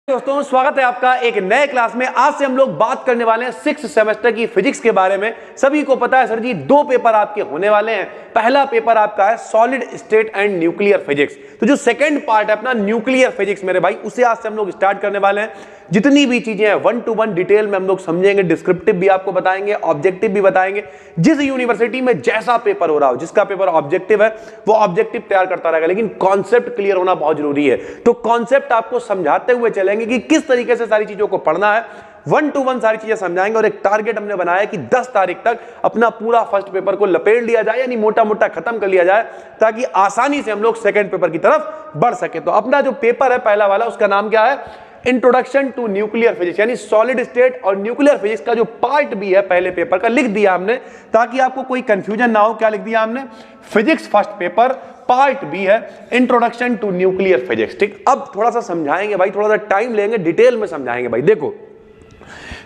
दोस्तों स्वागत है आपका एक नए क्लास में। आज से हम लोग बात करने वाले हैं 6th सेमेस्टर की फिजिक्स के बारे में। सभी को पता है सर जी, दो पेपर आपके होने वाले हैं। पहला पेपर आपका है solid state and nuclear physics. तो जो सेकंड पार्ट है अपना न्यूक्लियर फिजिक्स मेरे भाई, उसे आज से हम लोग स्टार्ट करने वाले हैं। जितनी भी चीजें हैं 1 to 1 डिटेल में हम लोग समझेंगे, डिस्क्रिप्टिव भी आपको बताएंगे, ऑब्जेक्टिव भी बताएंगे। जिस यूनिवर्सिटी में जैसा पेपर हो रहा हो, जिसका पेपर ऑब्जेक्टिव है वो ऑब्जेक्टिव तैयार करता रहेगा, लेकिन कॉन्सेप्ट क्लियर होना बहुत जरूरी है। तो कॉन्सेप्ट आपको समझाते हुए चलेंगे कि किस तरीके से सारी चीजों को पढ़ना है। 1 to 1 सारी चीजें समझाएंगे और एक टारगेट हमने बनाया कि 10 तारीख तक अपना पूरा फर्स्ट पेपर को लपेट लिया जाए, यानी मोटा मोटा खत्म कर लिया जाए, ताकि आसानी से हम लोग सेकंड पेपर की तरफ बढ़ सके। तो अपना जो पेपर है पहला वाला, उसका नाम क्या है? इंट्रोडक्शन टू न्यूक्लियर फिजिक्स, यानी सॉलिड स्टेट और न्यूक्लियर फिजिक्स का जो पार्ट भी है पहले पेपर का लिख दिया हमने, ताकि आपको कोई कंफ्यूजन ना हो। क्या लिख दिया हमने? Physics first paper part B है इंट्रोडक्शन टू न्यूक्लियर फिजिक्स। ठीक, अब थोड़ा सा समझाएंगे भाई, थोड़ा सा टाइम लेंगे, डिटेल में समझाएंगे भाई। देखो,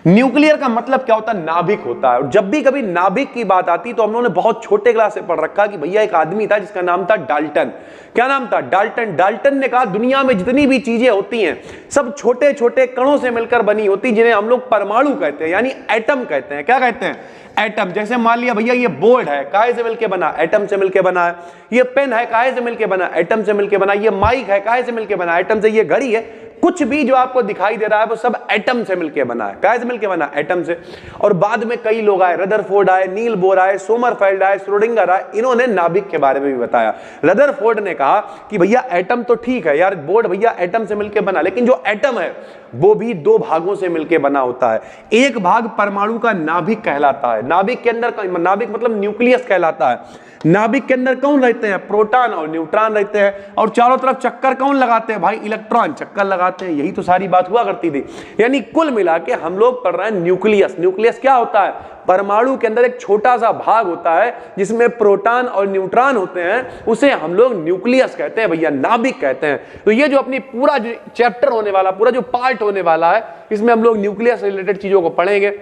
न्यूक्लियर का मतलब क्या होता है? नाभिक होता है। और जब भी कभी नाभिक की बात आती तो हम लोगों ने बहुत छोटे क्लास से पढ़ रखा कि भैया एक आदमी था जिसका नाम था डाल्टन। क्या नाम था? डाल्टन। डाल्टन ने कहा दुनिया में जितनी भी चीजें होती हैं सब छोटे छोटे कणों से मिलकर बनी होती, जिन्हें हम लोग परमाणु कहते हैं, यानी एटम कहते हैं। क्या कहते हैं? एटम। जैसे मान लिया भैया ये बोर्ड है, काहे से मिलकर बना? एटम से मिलकर बना है। ये पेन है, काहे से मिलकर बना? एटम से मिलकर बना। ये माइक है, काहे से मिलकर बना? एटम से। ये घड़ी है, कुछ भी जो आपको दिखाई दे रहा है वो सब एटम से मिलकर बना है। काहे से मिलकर बना? एटम से। और बाद में कई लोग आए, रदरफोर्ड आए, नील बोर आए, सोमरफेल्ड आए, श्रोडिंगर आए, इन्होंने नाभिक के बारे में भी बताया। रदरफोर्ड ने कहा कि भैया एटम तो ठीक है यार, बोर्ड भैया एटम से मिलकर बना, लेकिन जो एटम है वो भी दो भागों से मिलकर बना होता है। एक भाग परमाणु का नाभिक कहलाता है, नाभिक के अंदर, नाभिक मतलब न्यूक्लियस कहलाता है। नाभिक के अंदर कौन रहते हैं? प्रोटॉन और न्यूट्रॉन रहते हैं। और चारों तरफ चक्कर कौन लगाते हैं भाई? इलेक्ट्रॉन चक्कर लगाते हैं। यही तो सारी बात हुआ करती थी। यानी कुल मिला के हम लोग पढ़ रहे हैं न्यूक्लियस। न्यूक्लियस क्या होता है? परमाणु के अंदर एक छोटा सा भाग होता है जिसमें प्रोटॉन और न्यूट्रॉन होते हैं, उसे हम लोग न्यूक्लियस कहते हैं भैया, नाभिक कहते हैं। तो ये जो अपनी पूरा जो चैप्टर होने वाला, पूरा जो पार्ट होने वाला है, इसमें हम लोग न्यूक्लियस से रिलेटेड चीजों को पढ़ेंगे।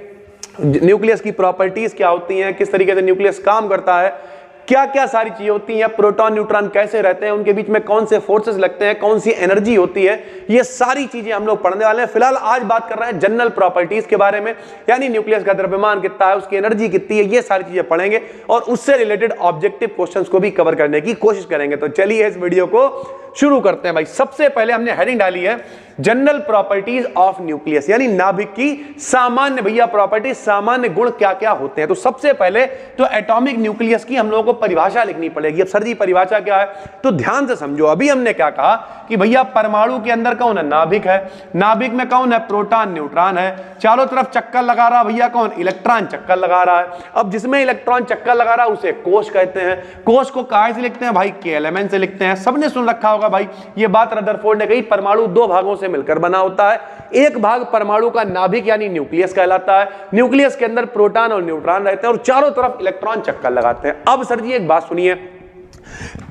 न्यूक्लियस की प्रॉपर्टीज क्या होती हैं, किस तरीके से न्यूक्लियस काम करता है, क्या क्या सारी चीजें होती हैं, प्रोटॉन न्यूट्रॉन कैसे रहते हैं, उनके बीच में कौन से फोर्सेस लगते हैं, कौन सी एनर्जी होती है, ये सारी चीजें हम लोग पढ़ने वाले हैं। फिलहाल आज बात कर रहे हैं जनरल प्रॉपर्टीज के बारे में, यानी न्यूक्लियस का द्रव्यमान कितना है, उसकी एनर्जी कितनी है, ये सारी चीजें पढ़ेंगे और उससे रिलेटेड ऑब्जेक्टिव क्वेश्चंस को भी कवर करने की कोशिश करेंगे। तो चलिए इस वीडियो को शुरू करते हैं भाई। सबसे पहले हमने हेडिंग डाली है जनरल प्रॉपर्टीज ऑफ न्यूक्लियस, यानी नाभिक की सामान्य भैया प्रॉपर्टी, सामान्य गुण क्या क्या होते हैं। तो सबसे पहले तो एटॉमिक न्यूक्लियस की हम लोगों को परिभाषा लिखनी पड़ेगी। अब सर जी परिभाषा क्या है? तो ध्यान से समझो। अभी हमने क्या कहा कि भैया परमाणु के अंदर कौन है? नाभिक है। नाभिक में कौन है? प्रोटॉन न्यूट्रॉन है। चारों तरफ चक्कर लगा रहा भैया कौन? इलेक्ट्रॉन चक्कर लगा रहा है। अब जिसमें इलेक्ट्रॉन चक्कर लगा रहा है उसे कोश कहते हैं। कोश को काहे से लिखते हैं भाई? के एलिमेंट से लिखते हैं। सबने सुन रखा होगा भाई, ये बात रदरफोर्ड ने कही, परमाणु दो भागों से मिलकर बना होता है। एक भाग परमाणु का नाभिक यानी न्यूक्लियस कहलाता है। न्यूक्लियस के अंदर प्रोटॉन और न्यूट्रॉन रहते हैं और चारों तरफ इलेक्ट्रॉन चक्कर लगाते हैं। अब सर जी एक बात सुनिए,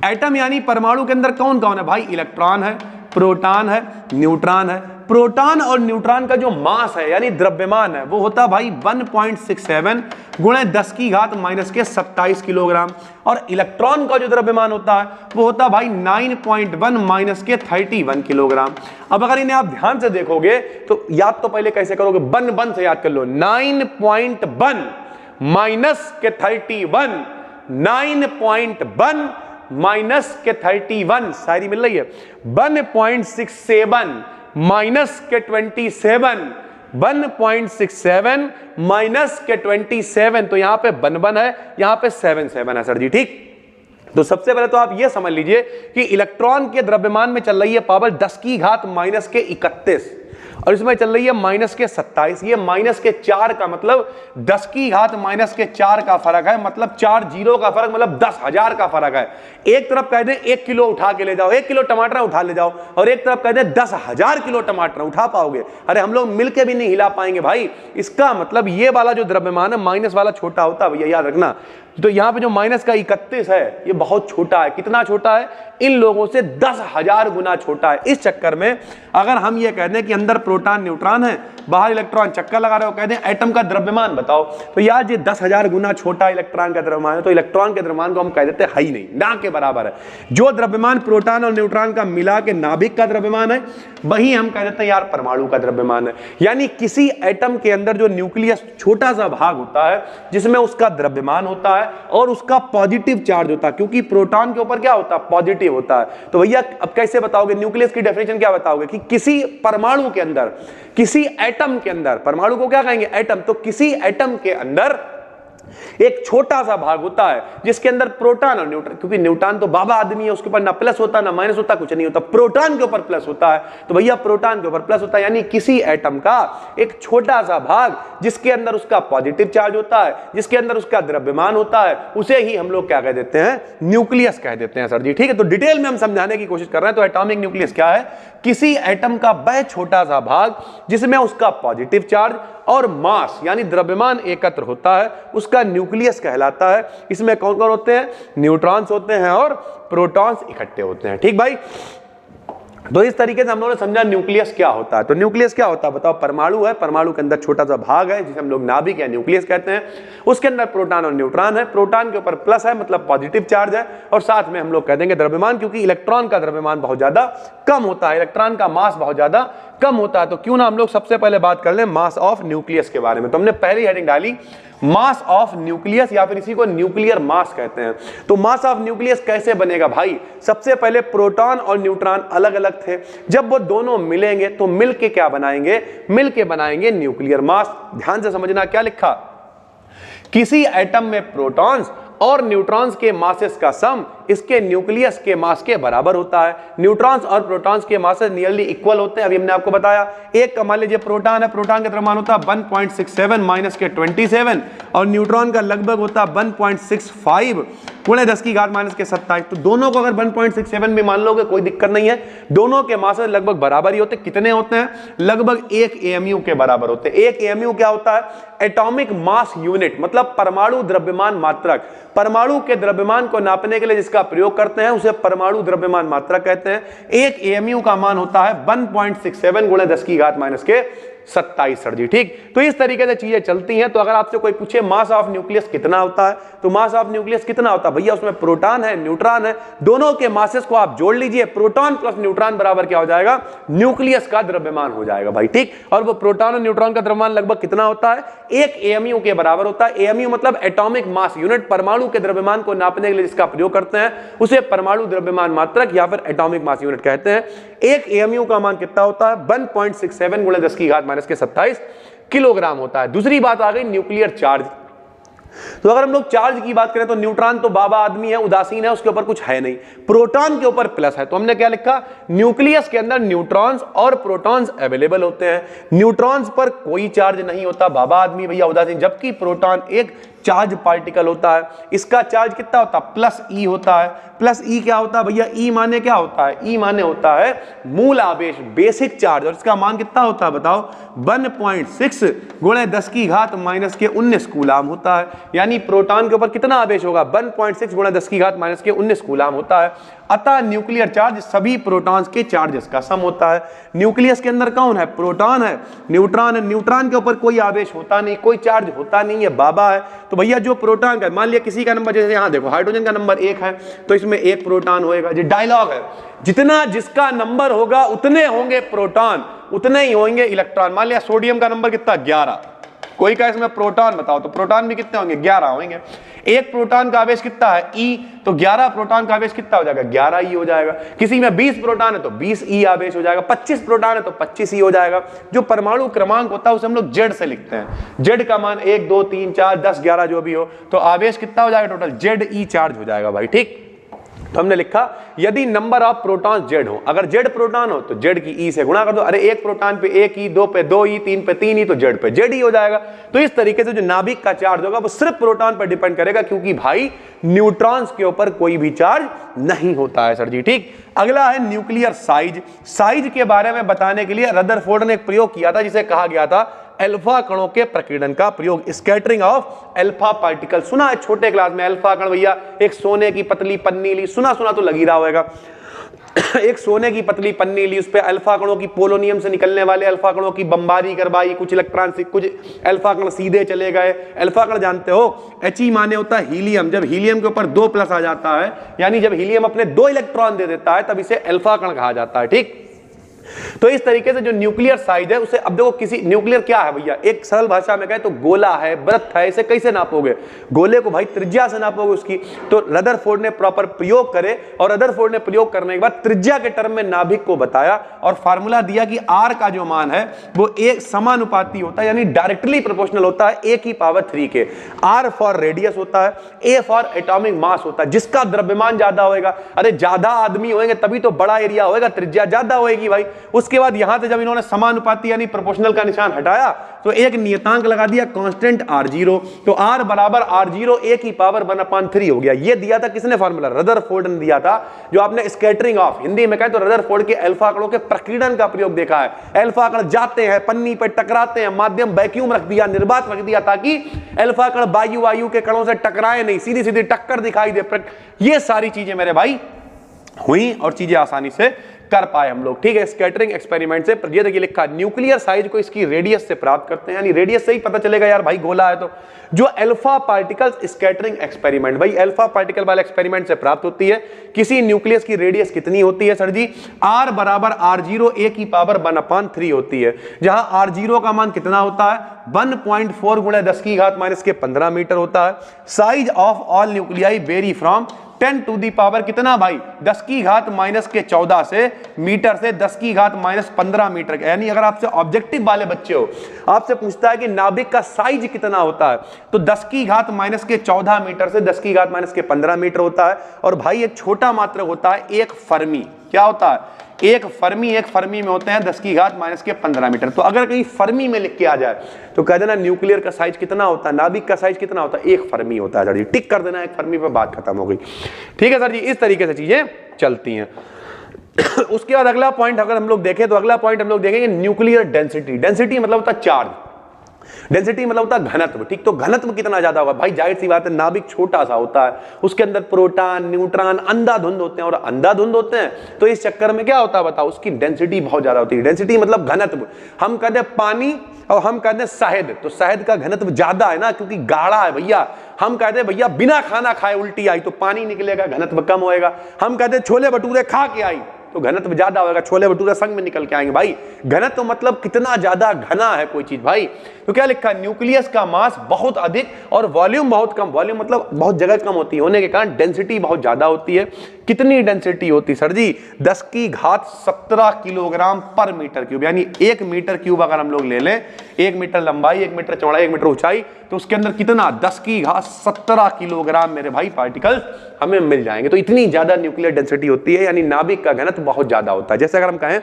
एटम यानी परमाणु के अंदर कौन कौन है भाई? इलेक्ट्रॉन है, प्रोटॉन है, न्यूट्रॉन है। प्रोटॉन और न्यूट्रॉन का जो मास है यानी द्रव्यमान है वो होता है भाई 1.67 गुणे 10 की घात -27 किलोग्राम। और इलेक्ट्रॉन का जो द्रव्यमान होता है वो होता है भाई 9.1 -31 किलोग्राम। अब अगर इन्हें आप ध्यान से देखोगे तो याद तो पहले कैसे करोगे? बन से याद कर लो। 9.1 -31, 9.1 -31, शायरी मिल रही है। 1.67 -27, 1.67 -27, तो यहां पे बन है, यहां पे 7 है सर जी। ठीक, तो सबसे पहले तो आप ये समझ लीजिए कि इलेक्ट्रॉन के द्रव्यमान में चल रही है पावर 10 की घात -31 और इसमें चल रही है -27। ये -4 का मतलब 10 की घात -4 का फर्क है, मतलब 4 जीरो का फर्क, मतलब 10,000 का फर्क है। एक तरफ कह दें 1 किलो उठा के ले जाओ, 1 किलो टमाटर उठा ले जाओ, और एक तरफ कह दें 10,000 किलो टमाटर उठा पाओगे? अरे हम लोग मिलके भी नहीं हिला पाएंगे भाई। इसका मतलब ये वाला जो द्रव्यमान है माइनस वाला छोटा होता है भैया, याद रखना। तो यहां पे जो -31 है ये बहुत छोटा है। कितना छोटा है? इन लोगों से 10,000 गुना छोटा है। इस चक्कर में अगर हम ये कह दें कि अंदर प्रोटॉन न्यूट्रॉन है, बाहर इलेक्ट्रॉन चक्कर लगा रहे हो, कहते हैं एटम का द्रव्यमान बताओ, तो यार ये 10,000 गुना छोटा इलेक्ट्रॉन का द्रव्यमान है, तो इलेक्ट्रॉन के द्रव्यमान को हम कह देते हैं है ही नहीं, ना के बराबर है। जो द्रव्यमान प्रोटॉन और न्यूट्रॉन का मिला के नाभिक का द्रव्यमान है, वही हम कह देते हैं यार परमाणु का द्रव्यमान है। यानी किसी एटम के अंदर जो न्यूक्लियस छोटा सा भाग होता है जिसमें उसका द्रव्यमान होता है और उसका पॉजिटिव चार्ज होता है, क्योंकि प्रोटॉन के ऊपर क्या होता है, पॉजिटिव होता है। तो भैया अब कैसे बताओगे, न्यूक्लियस की डेफिनेशन क्या बताओगे कि किसी परमाणु के अंदर, किसी एटम के अंदर, परमाणु को क्या कहेंगे, एटम, तो किसी एटम के अंदर एक छोटा सा भाग होता है जिसके अंदर प्रोटॉन और न्यूट्रॉन, क्योंकि न्यूट्रॉन तो बाबा आदमी है, उसके ऊपर ना प्लस होता ना माइनस होता, कुछ नहीं होता, प्रोटॉन के ऊपर प्लस होता है, तो भैया प्रोटॉन के ऊपर प्लस होता है। यानी किसी एटम का एक छोटा सा भाग जिसके अंदर उसका पॉजिटिव चार्ज होता है, जिसके अंदर उसका द्रव्यमान होता है, उसे ही हम लोग क्या कह देते हैं, न्यूक्लियस कह देते हैं सर जी। ठीक है, तो डिटेल में हम समझाने की कोशिश कर रहे हैं। तो एटॉमिक न्यूक्लियस क्या है, किसी एटम का वह छोटा सा भाग जिसमें उसका पॉजिटिव चार्ज और मास यानी द्रव्यमान एकत्र होता है, उसका न्यूक्लियस कहलाता है। इसमें कौन कौन होते हैं, न्यूट्रॉन्स होते हैं और प्रोटॉन्स इकट्ठे होते हैं। ठीक भाई, तो इस तरीके से हम लोगों ने समझा न्यूक्लियस क्या होता है। तो न्यूक्लियस क्या होता है बताओ, परमाणु है, परमाणु के अंदर छोटा सा भाग है जिसे हम लोग नाभिक या न्यूक्लियस कहते हैं, उसके अंदर प्रोटॉन और न्यूट्रॉन है, प्रोटॉन के ऊपर प्लस है मतलब पॉजिटिव चार्ज है, और साथ में हम लोग कह देंगे द्रव्यमान, क्योंकि इलेक्ट्रॉन का द्रव्यमान बहुत ज्यादा कम होता है, इलेक्ट्रॉन का मास बहुत ज्यादा कम होता है। तो क्यों ना हम लोग सबसे पहले बात कर लें मास ऑफ न्यूक्लियस के बारे में। तो हमने पहली हेडिंग डाली मास ऑफ न्यूक्लियस, या फिर इसी को न्यूक्लियर मास कहते हैं। तो मास ऑफ न्यूक्लियस कैसे बनेगा भाई, सबसे पहले प्रोटॉन और न्यूट्रॉन अलग अलग थे, जब वो दोनों मिलेंगे तो मिलके क्या बनाएंगे, मिलके बनाएंगे न्यूक्लियर मास। ध्यान से समझना क्या लिखा, किसी एटम में प्रोटॉन्स और न्यूट्रॉन्स के मासेस का सम इसके न्यूक्लियस के मास के बराबर होता है। न्यूट्रॉन्स और प्रोटॉन्स के मासेस नियरली इक्वल होते हैं। अभी हमने आपको बताया, एक मान लीजिए प्रोटॉन है, प्रोटॉन का द्रव्यमान होता है 1.67 माइनस के 27, और न्यूट्रॉन का लगभग होता है 1.65 गुणे 10 की घात माइनस के 27। तो दोनों को अगर 1.67 में मान लोगे कोई दिक्कत नहीं है, दोनों के मासेस लगभग बराबर ही होते हैं। कितने होते हैं, लगभग 1 AMU के बराबर होते हैं। 1 AMU क्या होता है, एटॉमिक मास यूनिट, मतलब परमाणु द्रव्यमान मात्रक। परमाणु के द्रव्यमान को नापने के लिए जिसका प्रयोग करते हैं उसे परमाणु द्रव्यमान मात्रक कहते हैं। 1 AMU का मान होता है 1.67 गुणे 10 की घात माइनस के 27 सर जी। ठीक, तो इस तरीके से चीजें चलती हैं। तो अगर आपसे कोई पूछे मास ऑफ न्यूक्लियस कितना होता है, तो मास ऑफ न्यूक्लियस कितना होता है भैया, उसमें प्रोटॉन है न्यूट्रॉन है, दोनों के मासेस को आप जोड़ लीजिए, प्रोटॉन प्लस न्यूट्रॉन बराबर क्या हो जाएगा, न्यूक्लियस का द्रव्यमान हो जाएगा भाई। ठीक, और वो प्रोटॉन और न्यूट्रॉन का द्रव्यमान लगभग कितना होता है, 1 AMU के बराबर होता है। AMU मतलब एटॉमिक मास यूनिट, परमाणु के द्रव्यमान को नापने के लिए जिसका प्रयोग करते हैं उसे परमाणु द्रव्यमान मात्रक या फिर एटॉमिक मास यूनिट कहते हैं। 1 AMU का मान कितना होता है, 1.67 गुणे 10 की घात माइनस के 27 किलोग्राम होता है। दूसरी बात आ गई न्यूक्लियर चार्ज। तो अगर हम लोग चार्ज की बात करें तो न्यूट्रॉन तो बाबा आदमी है, उदासीन है, उसके ऊपर कुछ है नहीं। प्रोटॉन के ऊपर प्लस है, तो हमने क्या लिखा, न्यूक्लियस के अंदर न्यूट्रॉन्स और प्रोटॉन्स अवेलेबल होते हैं। न्यूट्रॉन्स पर कोई चार्ज नहीं होता, बाबा आदमी भैया उदासीन, जबकि प्रोटॉन एक चार्ज पार्टिकल होता है। इसका चार्ज कितना होता है, प्लस ई होता है। प्लस ई क्या होता है भैया, ई माने क्या होता है, ई माने होता है मूल आवेश, बेसिक चार्ज, और इसका मान कितना होता है बताओ, 1.6 गुणे 10 की घात माइनस के 19 कूलाम होता है। यानी प्रोटॉन के ऊपर कितना आवेश होगा, 1.6 गुणे 10 की घात माइनस के 19 कूलाम होता है। अतः न्यूक्लियर चार्ज सभी प्रोटॉन्स के चार्जेस का सम होता है। न्यूक्लियस के अंदर कौन है, प्रोटॉन है, न्यूट्रॉन है। न्यूट्रॉन के ऊपर कोई आवेश होता नहीं, कोई चार्ज होता नहीं है, बाबा है। तो भैया जो प्रोटॉन का, मान लिया किसी का नंबर, जैसे यहाँ देखो हाइड्रोजन का नंबर 1 है, तो इसमें 1 प्रोटॉन होएगा। जो डायलॉग है, जितना जिसका नंबर होगा उतने होंगे प्रोटॉन, उतने ही होंगे इलेक्ट्रॉन। मान लिया सोडियम का नंबर कितना, 11, कोई का इसमें प्रोटॉन बताओ, तो प्रोटॉन भी कितने होंगे, 11 होंगे। एक प्रोटॉन का आवेश कितना है, ई, तो 11 प्रोटॉन का आवेश कितना हो जाएगा, 11 ई हो जाएगा। किसी में 20 प्रोटॉन है तो 20 ई आवेश हो जाएगा, 25 प्रोटॉन है तो 25 ई हो जाएगा। जो परमाणु क्रमांक होता है उसे हम लोग जेड से लिखते हैं। जेड का मान 1 2 3 4 10 11 जो भी हो, तो आवेश कितना हो जाएगा टोटल, जेड ई चार्ज हो जाएगा भाई। ठीक, तो हमने लिखा यदि नंबर ऑफ प्रोटॉन जेड हो, अगर जेड प्रोटॉन हो तो जेड की ई से गुणा कर दो। अरे एक प्रोटॉन पे 1 ई, 2 पे 2 ई, 3 पे 3 ई, तो जेड पे जेड ई हो जाएगा। तो इस तरीके से जो नाभिक का चार्ज होगा वो सिर्फ प्रोटॉन पर डिपेंड करेगा, क्योंकि भाई न्यूट्रॉन्स के ऊपर कोई भी चार्ज नहीं होता है सर जी। ठीक, अगला है न्यूक्लियर साइज। साइज के बारे में बताने के लिए रदरफोर्ड ने एक प्रयोग किया था जिसे कहा गया था अल्फा कणों के प्रकीर्णन का प्रयोग, स्कैटरिंग ऑफ अल्फा पार्टिकल। सुना है छोटे क्लास में, अल्फा कण भैया एक सोने की पतली पन्नी ली, सुना तो लगी रहा होगा। एक सोने की पतली पन्नी ली, उस पे अल्फा कणों की पोलोनियम से निकलने वाले अल्फा कणों की बमबारी करवाई, कुछ इलेक्ट्रॉन से कुछ अल्फा कण सीधे चले गए। अल्फा कण जानते हो He माने होता है हीलियम, जब हीलियम के ऊपर 2 प्लस आ जाता है, यानी जब हीलियम अपने 2 इलेक्ट्रॉन दे देता है तब इसे अल्फा कण कहा जाता है। ठीक, तो इस तरीके से जो न्यूक्लियर साइज है उसे, अब देखो किसी न्यूक्लियर क्या है भैया, एक सरल भाषा में कहे तो गोला है, वृत्त है, इसे कैसे नापोगे, गोले को भाई त्रिज्या से नापोगे उसकी। तो रदरफोर्ड ने प्रॉपर प्रयोग करे और रदरफोर्ड ने प्रयोग करने के बाद त्रिज्या के टर्म में नाभिक को बताया और फार्मूला दिया कि आर का जो मान है वो एक समानुपाती होता है, यानी डायरेक्टली प्रोपोर्शनल होता है a की पावर 3 के। आर फॉर रेडियस होता है, ए फॉर एटॉमिक मास होता है, जिसका द्रव्यमान ज्यादा होगा, अरे ज्यादा आदमी होंगे तभी तो बड़ा एरिया होगा, त्रिज्या ज्यादा होगी भाई। उसके बाद यहां से जब इन्होंने समानुपाती यानी प्रोपोर्शनल का निशान हटाया तो एक नियतांक लगा दिया कांस्टेंट r0, तो r बराबर r0 a की पावर 1/3 हो गया। ये दिया था किसने फार्मूला, रदरफोर्ड ने दिया था। जो आपने स्कैटरिंग ऑफ हिंदी में कहे तो रदरफोर्ड के अल्फा कणों के प्रकीर्णन का प्रयोग देखा है। अल्फा कण जाते हैं, पन्नी पर टकराते हैं, माध्यम वैक्यूम रख दिया, निर्वात रख दिया, ताकि अल्फा कण वायु के कणों से टकराए नहीं, सीधी सीधी टक्कर दिखाई दे। ये सारी चीजें मेरे भाई हुई और चीजें आसानी से कर पाए हम लोग। ठीक है, स्कैटरिंग एक्सपेरिमेंट से ये देखिए लिखा, न्यूक्लियर साइज को इसकी रेडियस से प्राप्त करते हैं, यानी रेडियस से ही पता चलेगा यार भाई गोला है तो। जो अल्फा पार्टिकल्स स्कैटरिंग एक्सपेरिमेंट, भाई अल्फा पार्टिकल वाले एक्सपेरिमेंट से प्राप्त होती है। किसी न्यूक्लियस की रेडियस कितनी होती है सर जी, r बराबर r0 a की पावर 1/3 होती है, जहां r0 का मान कितना होता है 1.4 गुणा 10⁻⁻15 मीटर होता है। Size of all nuclei vary from 10 to the power कितना भाई 10⁻⁻14 से मीटर से 10⁻⁻15 मीटर, यानी अगर आपसे ऑब्जेक्टिव वाले बच्चे हो, आपसे पूछता है कि नाभिक का साइज कितना होता है तो 10⁻⁻14 मीटर से 10⁻⁻15 मीटर होता है। और भाई एक छोटा मात्रक होता है एक फर्मी, क्या होता है एक फर्मी में होते हैं 10⁻⁻15 मीटर। तो अगर कहीं फर्मी में लिख के आ जाए तो कह देना न्यूक्लियर का साइज कितना होता है, नाभिक का साइज कितना होता है, एक फर्मी होता है सर जी, टिक कर देना एक फर्मी पे, बात खत्म हो गई। ठीक है सर जी, इस तरीके से चीजें चलती हैं। उसके बाद अगला पॉइंट अगर हम लोग देखें तो अगला पॉइंट हम लोग देखेंगे न्यूक्लियर डेंसिटी। डेंसिटी मतलब होता है चार्ज, डेंसिटी मतलब होता है घनत्व। ठीक, तो घनत्व कितना ज्यादा होगा भाई, जाहिर सी बात है नाभिक छोटा सा होता है, उसके अंदर प्रोटॉन न्यूट्रॉन अंधाधुंध होते हैं, और अंधाधुंध होते हैं तो इस चक्कर में क्या होता है बताओ, उसकी डेंसिटी बहुत ज्यादा होती है। डेंसिटी मतलब घनत्व। हम कहते हैं पानी और हम कहते हैं शहद, तो शहद का घनत्व ज्यादा है ना, क्योंकि गाढ़ा है भैया। हम कहते हैं भैया बिना खाना खाए उल्टी आई तो पानी निकलेगा, घनत्व कम होएगा। हम कहते हैं छोले भटूरे खा के आई तो घनत्व ज्यादा होगा, छोले भटूरे संग में निकल के आएंगे। भाई घनत्व मतलब कितना ज्यादा घना है कोई चीज। भाई तो क्या लिखा है, न्यूक्लियस का मास बहुत अधिक और वॉल्यूम बहुत कम। वॉल्यूम मतलब बहुत जगह कम होती है, होने के कारण डेंसिटी बहुत ज्यादा होती है। कितनी डेंसिटी होती है सर जी, 10⁻17 किलोग्राम पर मीटर क्यूब, यानी 1 मीटर क्यूब अगर हम लोग ले लें, 1 मीटर लंबाई, 1 मीटर चौड़ाई, 1 मीटर ऊंचाई, तो उसके अंदर कितना 10⁻17 किलोग्राम मेरे भाई पार्टिकल्स हमें मिल जाएंगे। तो इतनी ज्यादा न्यूक्लियर डेंसिटी होती है, यानी नाभिक का घनत्व बहुत ज्यादा होता है। जैसे अगर हम कहें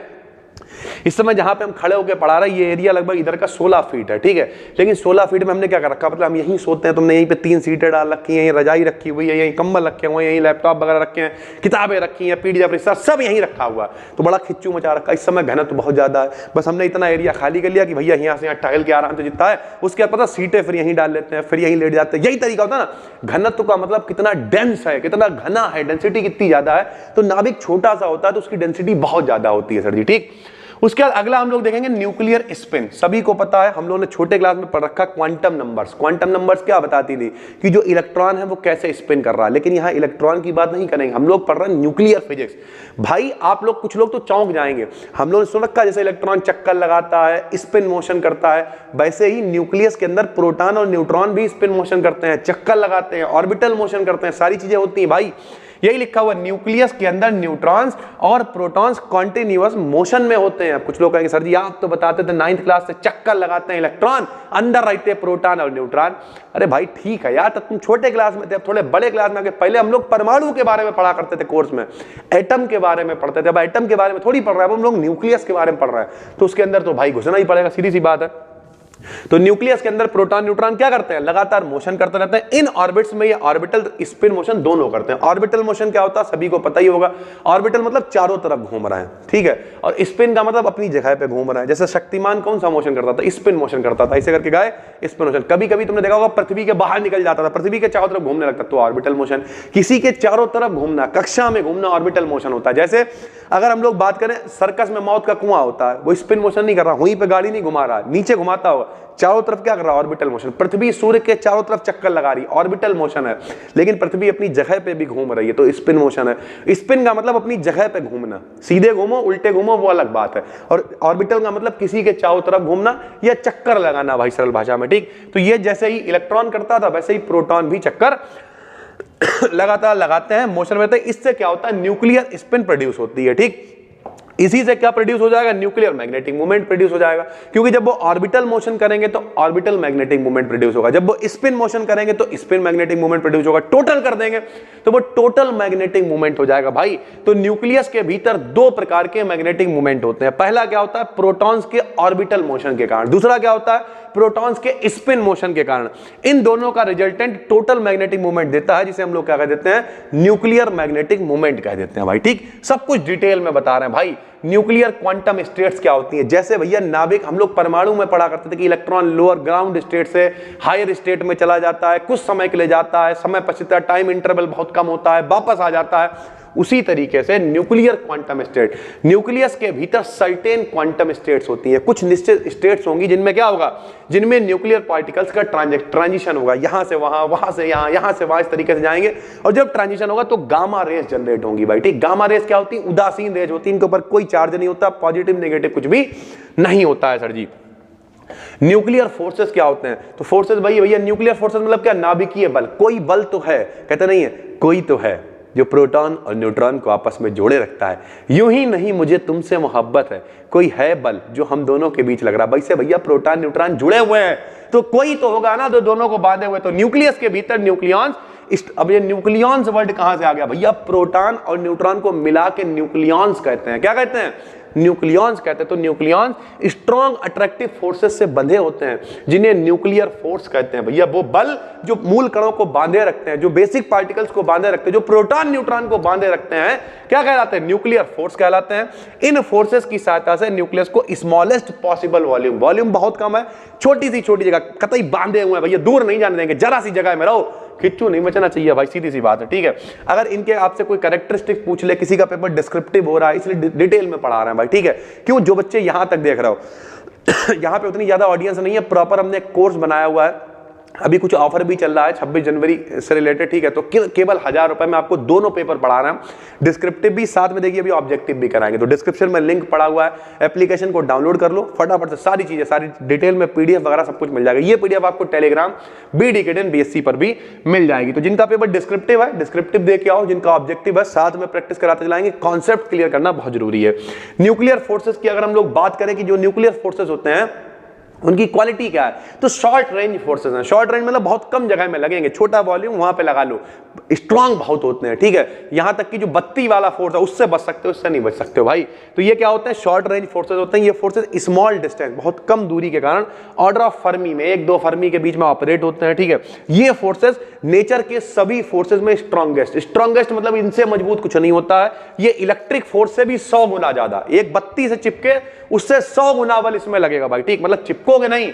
इस समय जहां पे हम खड़े होकर पढ़ा रहे हैं ये एरिया लगभग इधर का 16 फीट है, ठीक है, लेकिन 16 फीट में हमने क्या कर रखा, मतलब हम यहीं सोते हैं, तुमने यहीं पे 3 सीटें डाल रखी हैं, यहीं रजाई रखी हुई है, यहीं कंबल रखे हुए हैं, यहीं लैपटॉप वगैरह रखे हैं, किताबें रखी हैं, पीडीएफ रिसर्च सब यहीं रखा हुआ, तो बड़ा खिच्चू मचा रखा। इस समय घनत्व बहुत ज्यादा है, बस हमने इतना एरिया खाली कर लिया कि भैया यहाँ से यहाँ टहल के आराम से जितना है, उसके बाद पता सीटें फिर यहीं डाल लेते हैं, फिर यहीं लेट जाते हैं। यही तरीका होता है ना घनत्व का, मतलब कितना डेंस है, कितना घना है, डेंसिटी कितनी ज्यादा है। तो नाभिक छोटा सा होता है तो उसकी डेंसिटी बहुत ज्यादा होती है सर जी। ठीक, उसके बाद अगला हम लोग देखेंगे न्यूक्लियर स्पिन। सभी को पता है, हम लोगों ने छोटे क्लास में पढ़ रखा क्वांटम नंबर्स। क्वांटम नंबर्स क्या बताती थी कि जो इलेक्ट्रॉन है वो कैसे स्पिन कर रहा है, लेकिन यहाँ इलेक्ट्रॉन की बात नहीं करेंगे, हम लोग पढ़ रहे हैं न्यूक्लियर फिजिक्स। भाई आप लोग कुछ लोग तो चौंक जाएंगे, हम लोगों ने सुन रखा जैसे इलेक्ट्रॉन चक्कर लगाता है, स्पिन मोशन करता है, वैसे ही न्यूक्लियस के अंदर प्रोटॉन और न्यूट्रॉन भी स्पिन मोशन करते हैं, चक्कर लगाते हैं, ऑर्बिटल मोशन करते हैं, सारी चीजें होती हैं भाई। यही लिखा हुआ न्यूक्लियस के अंदर न्यूट्रॉन्स और प्रोटॉन्स कॉन्टिन्यूअस मोशन में होते हैं। कुछ लोग कहेंगे सर जी आप तो बताते थे 9th क्लास से चक्कर लगाते हैं इलेक्ट्रॉन, अंदर रहते हैं प्रोटॉन और न्यूट्रॉन। अरे भाई ठीक है यार, तब तुम छोटे क्लास में थे, अब थोड़े बड़े क्लास में आगे। पहले हम लोग परमाणु के बारे में पढ़ा करते थे कोर्स में, एटम के बारे में पढ़ते थे, अब एटम के बारे में थोड़ी पढ़ रहे हैं, अब हम लोग न्यूक्लियस के बारे में पढ़ रहे हैं, तो उसके अंदर तो भाई घुसना ही पड़ेगा, सीधी सी बात है। तो न्यूक्लियस के अंदर प्रोटॉन न्यूट्रॉन क्या करते हैं, लगातार मोशन करते रहते हैं। इन ऑर्बिट्स में ये ऑर्बिटल स्पिन मोशन दोनों करते हैं। ऑर्बिटल मोशन क्या होता है सभी को पता ही होगा, ऑर्बिटल मतलब चारों तरफ घूम रहा है, ठीक है, और स्पिन का मतलब अपनी जगह पे घूम रहा है। जैसे शक्तिमान कौन सा मोशन करता था, स्पिन मोशन करता था, ऐसे करके गए स्पिन मोशन। कभी कभी तुमने देखा होगा पृथ्वी के बाहर निकल जाता था, पृथ्वी के चारों तरफ घूमने लगता, तो ऑर्बिटल मोशन। किसी के चारों तरफ घूमना, कक्षा में घूमना ऑर्बिटल मोशन होता है। जैसे अगर हम लोग बात करें सर्कस में मौत का कुआं होता है, वो स्पिन मोशन नहीं कर रहा, वहीं पे गाड़ी नहीं घुमा रहा, नीचे घुमाता होगा, चारों तरफ क्या कर रहा है, ऑर्बिटल मोशन। पृथ्वी सूर्य के चारों तरफ चक्कर लगा रही, ऑर्बिटल मोशन है, लेकिन पृथ्वी अपनी जगह पे भी घूम रही है, तो स्पिन मोशन है। स्पिन का मतलब अपनी जगह पे घूमना, सीधे घूमो उल्टे घूमो वो अलग बात है, और ऑर्बिटल का मतलब किसी के चारों तरफ घूमना या चक्कर लगाना भाई सरल भाषा में, ठीक। तो ये जैसे ही इलेक्ट्रॉन करता था वैसे ही प्रोटॉन भी चक्कर लगातार लगाते हैं, मोशन में रहते हैं। इससे क्या होता है, न्यूक्लियर स्पिन प्रोड्यूस होती है, ठीक। इसी से क्या प्रोड्यूस हो जाएगा, न्यूक्लियर मैग्नेटिक मोमेंट प्रोड्यूस हो जाएगा, क्योंकि जब वो ऑर्बिटल मोशन करेंगे तो ऑर्बिटल मैग्नेटिक मोमेंट प्रोड्यूस होगा, जब वो स्पिन मोशन करेंगे तो स्पिन मैग्नेटिक मोमेंट प्रोड्यूस होगा। टोटल कर देंगे तो वो टोटल मैग्नेटिक मोमेंट हो जाएगा भाई। तो न्यूक्लियस के भीतर दो प्रकार के मैग्नेटिक मोमेंट होते हैं। पहला क्या होता है, प्रोटॉन्स के ऑर्बिटल मोशन के कारण, दूसरा क्या होता है, प्रोटॉन्स के स्पिन मोशन के कारण। इन दोनों का रिजल्टेंट टोटल मैग्नेटिक मोमेंट देता है, जिसे हम लोग क्या कह देते हैं, न्यूक्लियर मैग्नेटिक मोमेंट कह देते हैं भाई, ठीक। सब कुछ डिटेल में बता रहे हैं भाई। न्यूक्लियर क्वांटम स्टेट्स क्या होती है, जैसे भैया नाभिक, हम लोग परमाणु में पढ़ा करते थे कि इलेक्ट्रॉन लोअर ग्राउंड स्टेट से हायर स्टेट में चला जाता है, कुछ समय के लिए जाता है, समय पछता है, टाइम इंटरवल बहुत कम होता है, वापस आ जाता है। उसी तरीके से न्यूक्लियर क्वांटम स्टेट, न्यूक्लियस के भीतर सर्टेन क्वांटम स्टेट्स होती हैं, कुछ निश्चित स्टेट्स होंगी जिनमें क्या होगा, जिनमें न्यूक्लियर पार्टिकल्स का ट्रांजिशन होगा, यहां से वहां, वहां से यहां, यहां से वहां, इस तरीके से जाएंगे। और जब ट्रांजिशन होगा तो गामा रेस जनरेट होंगी भाई, ठीक। गामा रेस क्या होती है, उदासीन रेस होती है, इनके ऊपर कोई चार्ज नहीं होता, पॉजिटिव नेगेटिव कुछ भी नहीं होता है सर जी। न्यूक्लियर फोर्सेस क्या होते हैं, तो फोर्सेस भाई भैया न्यूक्लियर फोर्सेस मतलब क्या, नाभिकीय बल, कोई बल तो है, कहते नहीं है, कोई तो है जो प्रोटॉन और न्यूट्रॉन को आपस में जोड़े रखता है। यूं ही नहीं मुझे तुमसे मोहब्बत है, कोई है बल जो हम दोनों के बीच लग रहा है। भाई से भैया प्रोटॉन न्यूट्रॉन जुड़े हुए हैं, तो कोई तो होगा ना, तो दोनों को बांधे हुए। तो न्यूक्लियस के भीतर न्यूक्लियॉन्स, अब ये न्यूक्लियॉन्स वर्ड कहां से आ गया भैया, प्रोटॉन और न्यूट्रॉन को मिला के न्यूक्लियॉन्स कहते हैं। क्या कहते हैं, न्यूक्लियॉन्स कहते हैं। तो न्यूक्लियॉन्स स्ट्रॉन्ग अट्रैक्टिव फोर्सेस से बंधे होते हैं, जिन्हें न्यूक्लियर फोर्स कहते हैं भैया। वो बल जो मूल कणों को बांधे रखते हैं, जो बेसिक पार्टिकल्स को बांधे रखते हैं, जो प्रोटॉन न्यूट्रॉन को बांधे रखते हैं, क्या कहलाते हैं, न्यूक्लियर फोर्स कहलाते हैं। इन फोर्सेस की सहायता से न्यूक्लियस को स्मॉलेस्ट पॉसिबल वॉल्यूम, वॉल्यूम बहुत कम है, छोटी सी छोटी जगह, कतई बांधे हुए हैं भैया, दूर नहीं जाने देंगे, जरा सी जगह में रहो, खिच्चू नहीं मचना चाहिए भाई, सीधी सी बात है, ठीक है। अगर इनके आपसे कोई कैरेक्टरिस्टिक पूछ ले, किसी का पेपर डिस्क्रिप्टिव हो रहा है इसलिए डिटेल में पढ़ा रहे हैं भाई, ठीक है। क्यों, जो बच्चे यहां तक देख रहे हो यहां पे उतनी ज्यादा ऑडियंस नहीं है, प्रॉपर हमने कोर्स बनाया हुआ है, अभी कुछ ऑफर भी चल रहा है 26 जनवरी से रिलेटेड, ठीक है। तो केवल 1000 रुपए में आपको दोनों पेपर पढ़ा रहे हैं, डिस्क्रिप्टिव भी साथ में देखिए, अभी ऑब्जेक्टिव भी कराएंगे। तो डिस्क्रिप्शन में लिंक पड़ा हुआ है, एप्लीकेशन को डाउनलोड कर लो फटाफट से, सारी चीजें, सारी डिटेल में पीडीएफ वगैरह सब कुछ मिल जाएगा। ये पीडीएफ आपको टेलीग्राम BD बीएससी पर भी मिल जाएगी। तो जिनका पेपर डिस्क्रिप्टिव है, डिस्क्रिप्टिव दे के आओ, जिनका ऑब्जेक्टिव है साथ में प्रैक्टिस कराते चलाएंगे, कॉन्सेप्ट क्लियर करना बहुत जरूरी है। न्यूक्लियर फोर्सेस की अगर हम लोग बात करें कि जो न्यूक्लियर फोर्सेस होते हैं उनकी क्वालिटी क्या है, तो शॉर्ट रेंज फोर्सेस हैं। शॉर्ट रेंज मतलब बहुत कम जगह में लगेंगे, छोटा वॉल्यूम वहां पे लगा लो, स्ट्रांग बहुत होते हैं, ठीक है। यहां तक कि जो बत्ती वाला फोर्स है उससे बच सकते हो, उससे नहीं बच सकते हो भाई। तो ये क्या होते हैं, शॉर्ट रेंज फोर्सेस होते हैं। ये फोर्सेस स्मॉल डिस्टेंस, बहुत कम दूरी के कारण ऑर्डर ऑफ फर्मी में 1-2 फर्मी के बीच में ऑपरेट होते हैं, ठीक है। ये फोर्सेस नेचर के सभी फोर्सेस में स्ट्रॉन्गेस्ट मतलब इनसे मजबूत कुछ नहीं होता है। ये इलेक्ट्रिक फोर्स से भी 100 गुना ज्यादा, एक बत्ती से चिपके उससे 100 गुना बल इसमें लगेगा भाई, ठीक। मतलब चिपकोगे नहीं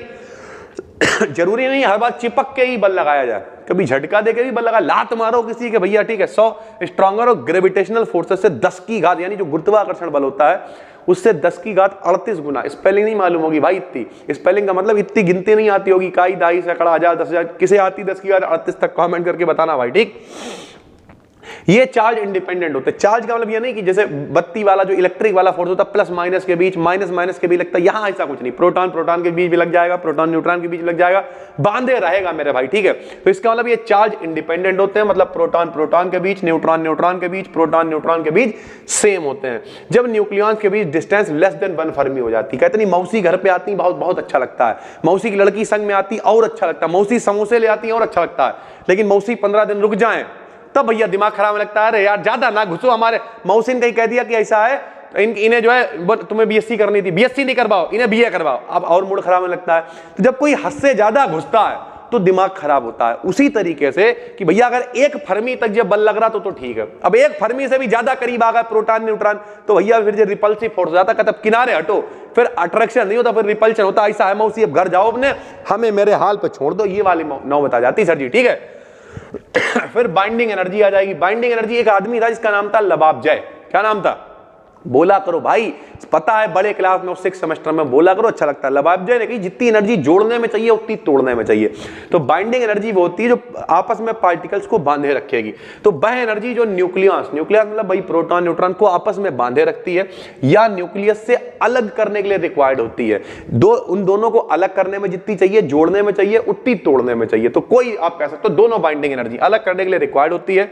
जरूरी नहीं हर बार चिपक के ही बल लगाया जाए, कभी झटका दे के भी बल लगा, लात मारो किसी के भैया, ठीक है। 100 स्ट्रॉन्गर और ग्रेविटेशनल फोर्सेस से 10 की घात, यानी जो गुरुत्वाकर्षण बल होता है उससे 10 की घात 38 गुना। स्पेलिंग नहीं मालूम होगी भाई, इतनी स्पेलिंग का मतलब इतनी गिनती नहीं आती होगी, इकाई, दाई, सैकड़ा, हजार, 10,000, किसे आती 10 की घात 38 तक, कमेंट करके बताना भाई, ठीक। ये चार्ज इंडिपेंडेंट होते हैं। चार्ज का मतलब ये नहीं कि जैसे बत्ती वाला जो इलेक्ट्रिक वाला फोर्स होता है प्लस माइनस के बीच, माइनस माइनस के बीच लगता है, यहां ऐसा कुछ नहीं। प्रोटॉन प्रोटॉन के बीच भी लग जाएगा, प्रोटॉन न्यूट्रॉन के बीच लग जाएगा, बांधे रहेगा मेरे भाई, ठीक है। तो इसका मतलब ये चार्ज इंडिपेंडेंट होते हैं, मतलब प्रोटॉन प्रोटॉन के बीच, न्यूट्रॉन न्यूट्रॉन के बीच, प्रोटॉन न्यूट्रॉन के बीच सेम होते हैं। जब न्यूक्लियॉन्स के बीच डिस्टेंस लेस देन 1 फर्मी हो जाती है, कहते नहीं मौसी घर पे आती बहुत बहुत अच्छा लगता है, मौसी की लड़की संग में आती और अच्छा लगता है, मौसी समोसे ले आती है और अच्छा लगता है, लेकिन मौसी 15 दिन रुक जाए तब भैया दिमाग खराब लगता है, अरे यार ज्यादा ना घुसो हमारे। मौसी ने कहीं कह दिया कि ऐसा है इन्हें जो है तुम्हें बीएससी करनी थी, बीएससी नहीं करवाओ, इन्हें बीए करवाओ। अब और मूड खराब होने लगता है। तो जब कोई हद से ज्यादा घुसता है तो दिमाग खराब होता है। उसी तरीके से कि भैया अगर 1 फर्मी तक जब बल लग रहा तो ठीक है, अब 1 फर्मी से भी ज्यादा करीब आ गया प्रोटॉन न्यूट्रॉन तो भैया फिर जो रिपल्सिव फोर्स जाता है, कहता किनारे हटो, फिर अट्रैक्शन नहीं होता, फिर रिपल्शन होता। ऐसा है मौसी अब घर जाओ अपने, हमें मेरे हाल पे छोड़ दो, ये वाली नौबत आ जाती सर जी, ठीक है। फिर बाइंडिंग एनर्जी आ जाएगी। बाइंडिंग एनर्जी, एक आदमी था जिसका नाम था लबाबजय। क्या नाम था? बोला करो भाई, पता है बड़े क्लास में 6 सेमेस्टर में बोला करो, अच्छा लगता है। लबाबजय ने कही जितनी एनर्जी जोड़ने में चाहिए उतनी तोड़ने में चाहिए। तो बाइंडिंग एनर्जी वो होती है जो आपस में पार्टिकल्स को बांधे रखेगी। तो वह एनर्जी जो न्यूक्लियस मतलब भाई प्रोटॉन न्यूट्रॉन को आपस में बांधे रखती है या न्यूक्लियस से अलग करने के लिए रिक्वायर्ड होती है। उन दोनों को अलग करने में जितनी चाहिए जोड़ने में चाहिए उतनी तोड़ने में चाहिए। तो कोई आप कह सकते हो दोनों बाइंडिंग एनर्जी अलग करने के लिए रिक्वायर्ड होती है,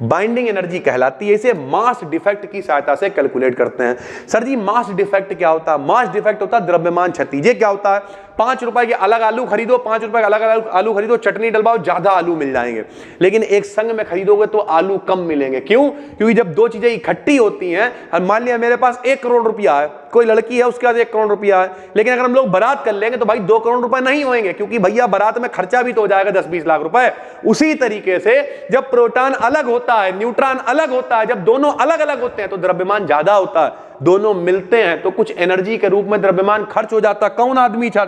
बाइंडिंग एनर्जी कहलाती है। इसे मास डिफेक्ट की सहायता से कैलकुलेट करते हैं। सर जी मास डिफेक्ट क्या होता है? मास डिफेक्ट होता है द्रव्यमान क्षति। ये क्या होता है? 5 रुपए के अलग आलू खरीदो, 5 रुपए के अलग आलू खरीदो, चटनी डलवाओ, ज्यादा आलू मिल जाएंगे। लेकिन एक संग में खरीदोगे तो आलू कम मिलेंगे। क्यों? क्योंकि जब दो चीजें इकट्ठी होती हैं, और मान लिया मेरे पास 1 करोड़ रुपया है, कोई लड़की है उसके पास 1 करोड़ रुपया है, लेकिन अगर हम लोग बारात कर लेंगे तो भाई 2 करोड़ रुपए नहीं होंगे, क्योंकि भैया बारात में खर्चा भी तो हो जाएगा 10-20 लाख रुपए। उसी तरीके से जब प्रोटॉन अलग होता है, न्यूट्रॉन अलग होता है, जब दोनों अलग अलग होते हैं तो द्रव्यमान ज्यादा होता है। दोनों मिलते हैं तो कुछ एनर्जी के रूप में द्रव्यमान खर्च हो जाता है। कौन आदमी था?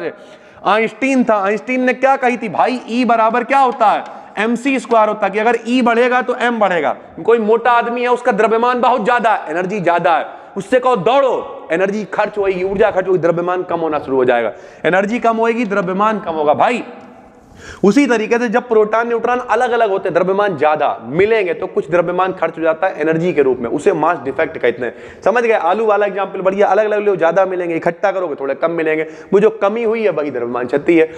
आइंस्टीन था। आइंस्टीन ने क्या कही थी भाई? E बराबर क्या होता है? mc² होता है कि अगर E बढ़ेगा तो m बढ़ेगा। कोई मोटा आदमी है उसका द्रव्यमान बहुत ज्यादा है, एनर्जी ज्यादा है, उससे कहो दौड़ो, एनर्जी खर्च होगी, ऊर्जा खर्च होगी, द्रव्यमान कम होना शुरू हो जाएगा। एनर्जी कम होगी, द्रव्यमान कम होगा भाई। उसी तरीके से जब प्रोटॉन न्यूट्रॉन अलग अलग होते हैं, द्रव्यमान ज्यादा मिलेंगे तो कुछ द्रव्यमान खर्च हो जाता है एनर्जी के रूप में, उसे मास डिफेक्ट कहते हैं। समझ गए? आलू वाला एग्जांपल बढ़िया, अलग अलग लोग ज्यादा मिलेंगे, इकट्ठा करोगे थोड़े कम मिलेंगे, वो जो कमी हुई है वही द्रव्यमान क्षति है।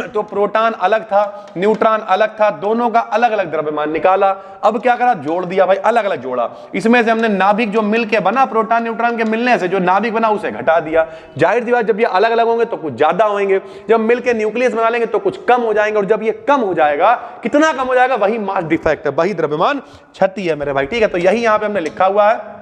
तो प्रोटॉन अलग था, न्यूट्रॉन अलग था, दोनों का अलग अलग द्रव्यमान निकाला। अब क्या करा? जोड़ दिया भाई, अलग अलग जोड़ा। इसमें से हमने नाभिक जो मिलके बना, प्रोटॉन न्यूट्रॉन के मिलने से जो नाभिक बना उसे घटा दिया। जाहिर सी बात जब ये अलग अलग होंगे तो कुछ ज्यादा होंगे, जब मिलके न्यूक्लियस बना लेंगे तो कुछ कम हो जाएंगे, और जब ये कम हो जाएगा, कितना कम हो जाएगा, वही मास डिफेक्ट है, वही द्रव्यमान क्षति है मेरे भाई, ठीक है। तो यही यहां पे हमने लिखा हुआ है,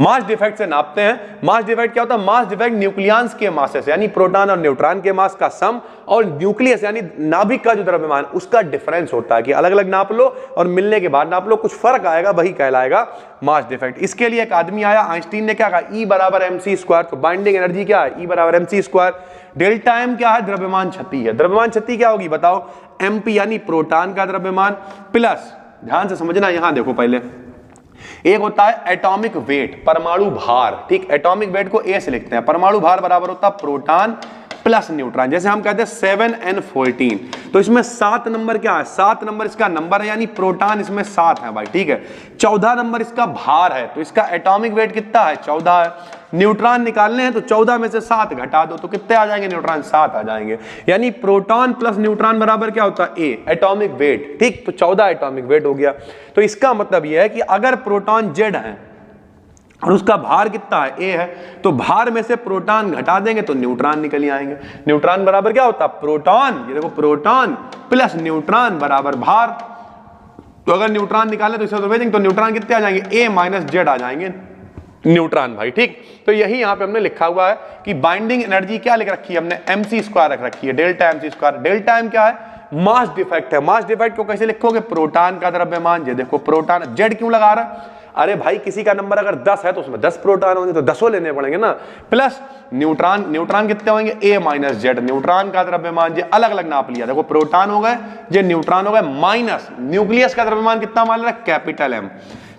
मास डिफेक्ट से नापते हैं। मास डिफेक्ट क्या होता है? मास डिफेक्ट न्यूक्लियंस के मास से, यानी प्रोटॉन और न्यूट्रॉन के मास का सम, और न्यूक्लियस यानी नाभिक का जो द्रव्यमान उसका डिफरेंस होता है कि अलग अलग नाप लो और मिलने के बाद नाप लो, कुछ फर्क आएगा, वही कहलाएगा मास डिफेक्ट। इसके लिए एक आदमी आया, आइंस्टीन ने क्या कहा? E बराबर mc²। तो बाइंडिंग एनर्जी क्या है? E बराबर mc²। डेल्टा m क्या है? द्रव्यमान क्षति है। द्रव्यमान क्षति क्या होगी बताओ? mp यानी प्रोटॉन का द्रव्यमान प्लस, ध्यान से समझना, यहां देखो पहले, एक होता है एटॉमिक वेट, परमाणु भार, ठीक। एटॉमिक वेट को A से लिखते हैं, परमाणु भार बराबर होता है प्रोटॉन प्लस न्यूट्रॉन। जैसे हम कहते हैं 7n14, तो इसमें 7 नंबर क्या है? 7 नंबर इसका नंबर है, यानी प्रोटॉन इसमें 7 है भाई, ठीक है। 14 नंबर इसका भार है, तो इसका एटॉमिक वेट कितना है? 14 है। न्यूट्रॉन निकालने हैं तो 14 में से 7 घटा दो तो कितने आ जाएंगे? न्यूट्रॉन 7 आ जाएंगे। यानी प्रोटॉन प्लस न्यूट्रॉन बराबर क्या होता है? A, एटॉमिक वेट, ठीक। तो 14 एटॉमिक वेट हो गया। तो इसका मतलब यह है कि अगर प्रोटॉन Z है और उसका भार कितना है? A है, तो भार में से प्रोटॉन घटा देंगे तो न्यूट्रॉन निकल आएंगे। न्यूट्रॉन बराबर क्या होता है? प्रोटॉन, ये देखो, प्रोटॉन प्लस न्यूट्रॉन बराबर भार। तो अगर न्यूट्रॉन निकाले तो इसे तो भेजेंगे, तो न्यूट्रॉन कितने आ जाएंगे? A माइनस Z आ जाएंगे न्यूट्रॉन भाई, ठीक। तो यही यहां पे हमने लिखा हुआ है कि बाइंडिंग एनर्जी क्या लिख रखी है हमने? mc² रख रखी है, डेल्टा mc²। डेल्टा m क्या है? मास डिफेक्ट है। मास डिफेक्ट को कैसे लिखोगे? प्रोटॉन का द्रव्यमान, ये देखो प्रोटॉन, Z क्यों लगा रहा है? अरे भाई किसी का नंबर अगर 10 है तो उसमें 10 प्रोटॉन होंगे तो 10 लेने पड़ेंगे ना, प्लस न्यूट्रॉन, न्यूट्रॉन कितने होंगे? A माइनस Z, न्यूट्रॉन का द्रव्यमान ये अलग अलग नाप लिया, देखो प्रोटॉन हो गए, ये न्यूट्रॉन हो गए, माइनस न्यूक्लियस का द्रव्यमान कितना मान लिया? कैपिटल M,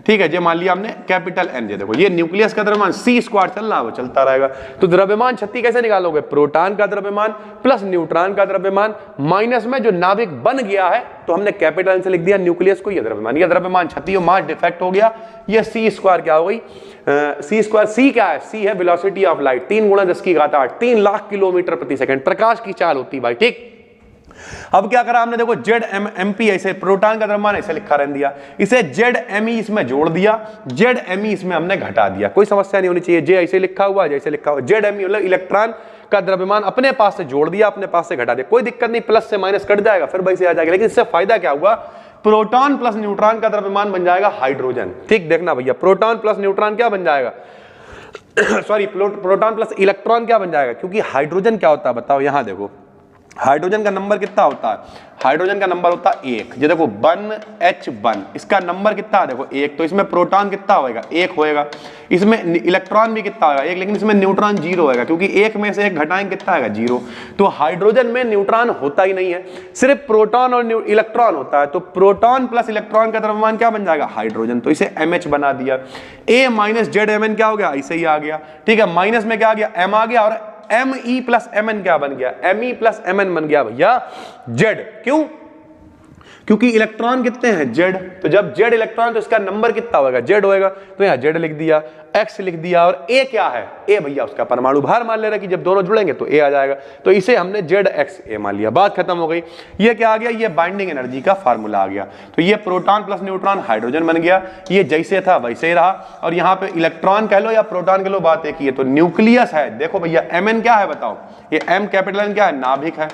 ठीक है। ये मान लिया हमने कैपिटल N। ये देखो, ये न्यूक्लियस का द्रव्यमान c² चल रहा है, वो चलता रहेगा। तो द्रव्यमान क्षति कैसे निकालोगे? प्रोटॉन का द्रव्यमान प्लस न्यूट्रॉन का द्रव्यमान माइनस में जो नाभिक बन गया है तो हमने कैपिटल N से लिख दिया न्यूक्लियस को, ये द्रव्यमान क्षति हो, मास डिफेक्ट हो गया। ये c² क्या हो गई? c², c क्या है? c है velocity of light, 3 × 10⁸, 3 lakh kilometre प्रति सेकंड प्रकाश की चाल होती है भाई, ठीक। अब क्या करा हमने? देखो ZmP, ऐसे प्रोटॉन का द्रव्यमान ऐसे लिखा रहने दिया, इसे Zme इसमें जोड़ दिया, Zme इसमें हमने घटा दिया, कोई समस्या नहीं होनी चाहिए। J ऐसे लिखा हुआ, जैसे लिखा हुआ, Zme मतलब इलेक्ट्रॉन का द्रव्यमान अपने पास से जोड़ दिया, अपने पास से घटा दिया, कोई दिक्कत नहीं, प्लस से माइनस कट जाएगा, फिर वैसे आ जाएगा। लेकिन इससे फायदा क्या हुआ प्रोटॉन प्लस न्यूट्रॉन का द्रव्यमान बन जाएगा हाइड्रोजन। ठीक, देखना भैया, प्रोटॉन प्लस न्यूट्रॉन क्या बन जाएगा सॉरी, प्रोटॉन प्लस इलेक्ट्रॉन क्या बन जाएगा, क्योंकि हाइड्रोजन क्या होता है बताओ, यहां देखो हाइड्रोजन का नंबर कितना होता है, हाइड्रोजन का नंबर होता है 1, ये देखो 1H1, इसका नंबर कितना है देखो 1, तो इसमें प्रोटॉन कितना होएगा 1 होएगा, इसमें इलेक्ट्रॉन भी कितना होएगा 1, लेकिन इसमें न्यूट्रॉन 0 होएगा, क्योंकि 1 में से 1 घटाएंगे कितना आएगा 0। तो हाइड्रोजन में न्यूट्रॉन होता ही नहीं है, सिर्फ प्रोटॉन और इलेक्ट्रॉन होता है, तो प्रोटॉन प्लस इलेक्ट्रॉन का द्रव्यमान क्या बन जाएगा हाइड्रोजन, तो इसे MH बना दिया। A माइनस ZMN क्या हो गया, ऐसे ही आ गया। ठीक है, माइनस में क्या आ गया M आ गया, और Me प्लस Mn क्या बन गया, Me प्लस Mn बन गया भैया Z। क्यों, क्योंकि इलेक्ट्रॉन कितने हैं Z, तो जब Z इलेक्ट्रॉन तो इसका नंबर कितना होगा Z होएगा, तो यहाँ Z लिख दिया, X लिख दिया, और A क्या है A भैया उसका परमाणु भार मान ले रहा है कि जब दोनों जुड़ेंगे तो A आ जाएगा, तो इसे हमने ZXA मान लिया, बात खत्म हो गई। ये क्या आ गया, ये बाइंडिंग एनर्जी का फार्मूला आ गया। तो ये प्रोटॉन प्लस न्यूट्रॉन हाइड्रोजन बन गया, ये जैसे था वैसे ही रहा, और यहाँ पे इलेक्ट्रॉन कह लो या प्रोटॉन कह लो, बात एक ही है। तो न्यूक्लियस है, देखो भैया Mn क्या है बताओ, ये M कैपिटल N क्या है, नाभिक है,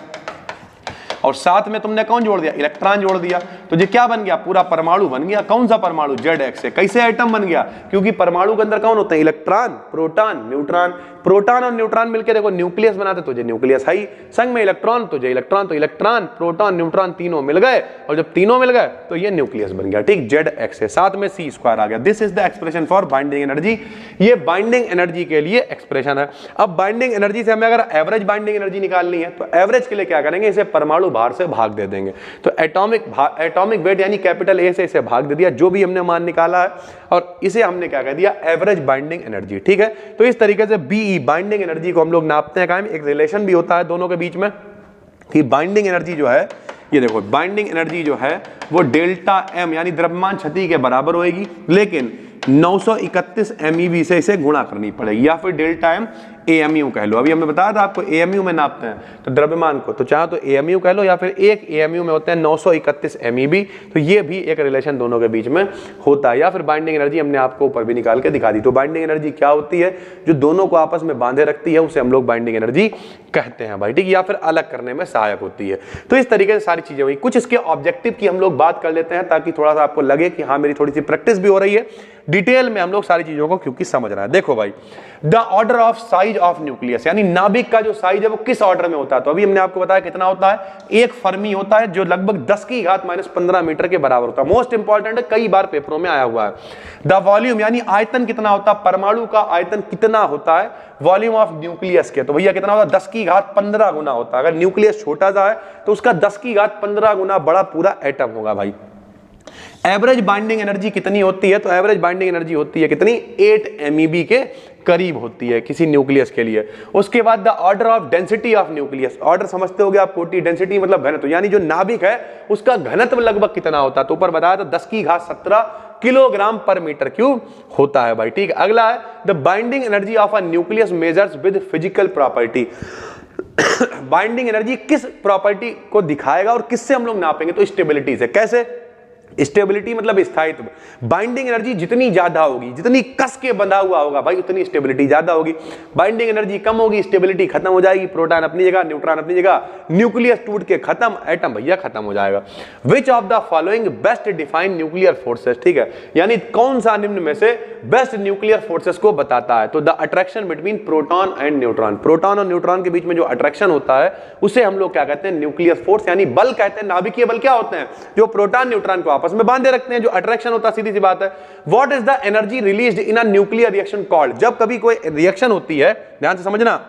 और साथ में तुमने कौन जोड़ दिया, इलेक्ट्रॉन जोड़ दिया, तो ये क्या बन गया, पूरा परमाणु बन गया। कौन सा परमाणु, ZX। कैसे एटम बन गया, क्योंकि परमाणु के अंदर कौन होते हैं, इलेक्ट्रॉन, प्रोटॉन, न्यूट्रॉन। प्रोटॉन और न्यूट्रॉन मिलकर देखो न्यूक्लियस बनाते, तो ये न्यूक्लियस है ही, संग में इलेक्ट्रॉन, तो ये इलेक्ट्रॉन, तो इलेक्ट्रॉन प्रोटॉन न्यूट्रॉन तीनों मिल गए, और जब तीनों मिल गए तो ये न्यूक्लियस बन गया। ठीक, ZX, साथ में C² आ गया। This is the expression for binding energy, ये बाइंडिंग एनर्जी के लिए एक्सप्रेशन है। अब बाइंडिंग एनर्जी से हमें अगर एवरेज बाइंडिंग एनर्जी निकालनी है, तो एवरेज के लिए क्या करेंगे, इसे परमाणु भार से भाग दे देंगे। तो एटॉमिक वेट यानी कैपिटल A से इसे भाग दे दिया, जो भी हमने मान निकाला है, और इसे हमने क्या कह दिया, एवरेज बाइंडिंग एनर्जी। ठीक है, तो इस तरीके से BE बाइंडिंग एनर्जी को हम लोग नापते हैं। कायम एक रिलेशन भी होता है दोनों के बीच में, कि बाइंडिंग एनर्जी जो है, ये देखो बाइंडिंग एनर्जी जो है वो डेल्टा M यानी द्रव्यमान क्षति के बराबर होगी, लेकिन 931 MeV से इसे गुणा करनी पड़ेगी, या फिर डेल्टा M AMU कह लो। अभी हमने बताया था आपको AMU में नापते हैं तो द्रव्यमान को, तो चाहे तो AMU कह लो, या फिर एक AMU में होते हैं 931 MeV, तो ये भी एक रिलेशन दोनों के बीच में होता है। या फिर बाइंडिंग एनर्जी हमने आपको ऊपर भी निकाल के दिखा दी। तो बाइंडिंग एनर्जी क्या होती है, जो दोनों को आपस में बांधे रखती है, उसे हम लोग बाइंडिंग एनर्जी कहते हैं भाई। ठीक, या फिर अलग करने में सहायक होती है। तो इस तरीके से सारी चीजें हुई। कुछ इसके ऑब्जेक्टिव की हम लोग बात कर लेते हैं, ताकि थोड़ा सा आपको लगे कि हाँ मेरी थोड़ी सी प्रैक्टिस भी हो रही है, डिटेल में हम लोग सारी चीजों को क्योंकि समझ रहे हैं। देखो भाई, the order of size of nucleus, यानी नाभिक का जो साइज है वो किस ऑर्डर में होता है, तो अभी हमने आपको बताया कितना होता है, एक फर्मी होता है, जो लगभग 10⁻⁻15 मीटर के बराबर होता है। मोस्ट इंपॉर्टेंट है, कई बार पेपरों में आया हुआ है। द वॉल्यूम यानी आयतन कितना होता है, परमाणु का आयतन कितना होता है वॉल्यूम ऑफ न्यूक्लियस के, तो भैया कितना होता है, 10⁻15 गुना होता है। अगर न्यूक्लियस छोटा सा है तो उसका 10⁻15 गुना बड़ा पूरा एटम होगा भाई। एवरेज बाइंडिंग एनर्जी कितनी होती है, तो एवरेज बाइंडिंग एनर्जी होती है कितनी, 8 MeV के करीब होती है किसी न्यूक्लियस के लिए। उसके बाद the order of density of nucleus, order समझते होगे आप, कोटि, डेंसिटी मतलब घनत्व, यानी जो नाभिक है उसका घनत्व लगभग कितना होता है, तो ऊपर बताया था 10⁻17 किलोग्राम पर मीटर क्यूब होता है भाई। ठीक, अगला है the binding energy of a nucleus measures with physical property. Binding energy किस प्रॉपर्टी को दिखाएगा और किससे हम लोग नापेंगे, तो स्टेबिलिटी से। कैसे, स्टेबिलिटी मतलब स्थायित्व। बाइंडिंग एनर्जी जितनी ज्यादा होगी, जितनी कस के बंधा हुआ होगा भाई, उतनी स्टेबिलिटी ज्यादा होगी। बाइंडिंग एनर्जी कम होगी, स्टेबिलिटी खत्म हो जाएगी, प्रोटॉन अपनी जगह, न्यूट्रॉन अपनी जगह, न्यूक्लियस टूट के खत्म, एटम भैया खत्म हो जाएगा। Which of the following best define nuclear forces, ठीक है, यानी कौन सा निम्न में से बेस्ट न्यूक्लियर फोर्सेस को बताता है, तो the attraction between proton and neutron. Proton और न्यूट्रॉन के बीच में जो अट्रैक्शन होता है उसे हम लोग क्या कहते हैं, न्यूक्लियर फोर्स, यानी बल कहते हैं। नाभिकीय बल क्या होते हैं, जो प्रोटॉन न्यूट्रॉन को आपस में बांधे रखते हैं, जो अट्रैक्शन होता है, सीधी सी बात है। What is the energy released in a nuclear reaction called, जब कभी कोई रिएक्शन होती है, ध्यान से समझना,